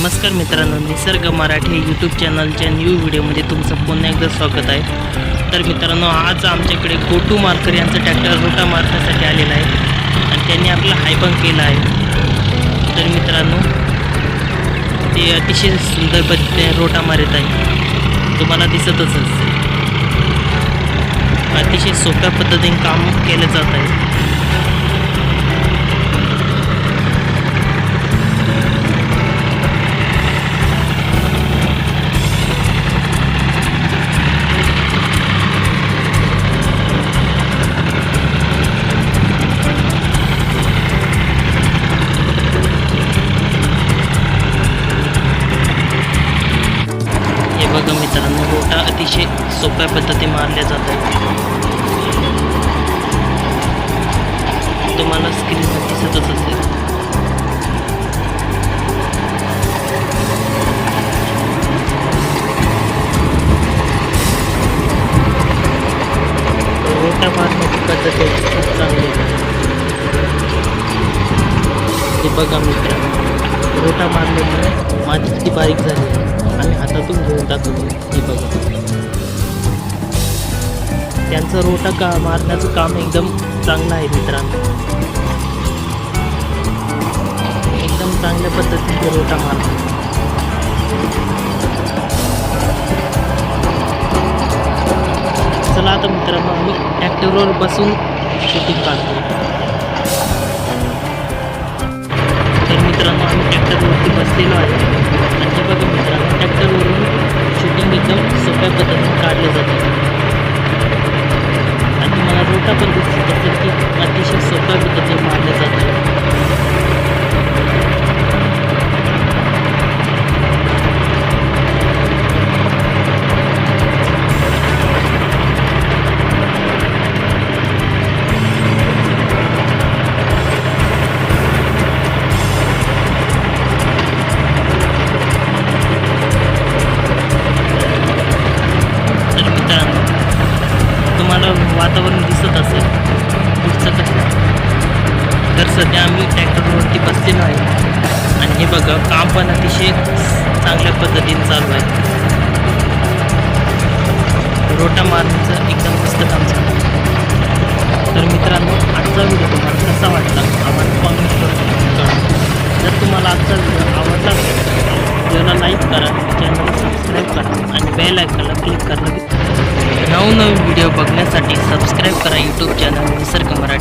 नमस्कार मित्रांनो, निसर्ग मराठी यूट्यूब चॅनलच्या न्यू व्हिडिओमध्ये तुमचं पुन्हा एकदा स्वागत आहे। तर मित्रांनो, आज आमच्याकडे गोटू मार्कर यांचा ट्रॅक्टर रोटा मारण्यासाठी आलेला आहे आणि त्यांनी आपला हायपंप केला आहे। तर मित्रांनो, ते अतिशय सुंदर पद्धतीने रोटा मारत आहे, तुम्हाला दिसतच असेल। अतिशय सोप्या पद्धतीने काम केलं जात आहे। बघा मित्रांनो, रोटा अतिशय सोप्या पद्धतीने मारल्या जात आहे, तुम्हाला स्क्रीनवर दिसतच असेल। रोटा मारण्याची पद्धत खूप चांगली आहे। ते बघा मित्रांनो, रोटा मारल्यामुळे माती किती बारीक झाली आहे आणि हातातून घेऊन टाकतो। हे बघा, त्यांचं रोटा मारण्याचं काम एकदम चांगलं आहे मित्रांनो, एकदम चांगल्या पद्धतीने रोटा मारतात। चला आता मित्रांनो, आम्ही ट्रॅक्टरवर बसून शूटिंग काढतो। तर मित्रांनो, आम्ही ट्रॅक्टरवरती बसलेलो आहे आणि हे बघा मित्रांनो, ट्रॅक्टरवरून शूटिंग एकदम सोप्या पद्धतीने काढले जाते आणि तुम्हाला रोटा पण दिसत असेल की अतिशय सोप्या पद्धतीने मारले जाते। वातावरण दिसत असेल पुढचं कसं। तर सध्या आम्ही ट्रॅक्टरवरती बसलेलो आहे आणि हे बघा, काम पण अतिशय चांगल्या पद्धतीने चालू आहे। रोटा मारण्याचं एकदम मस्त काम चालू आहे। तर मित्रांनो, आजचा व्हिडिओ तुम्हाला कसा वाटला आम्हाला कॉमेंट करा। जर तुम्हाला आजचा व्हिडिओ आवडला असेल, व्हिडिओला लाईक करा, चॅनलला सबस्क्राईब करा आणि बेल आयकॉनला क्लिक करा। नवनवीन व्हिडिओ बघण्यासाठी सबस्क्राईब करा यूट्यूब चॅनल निसर्ग मराठी।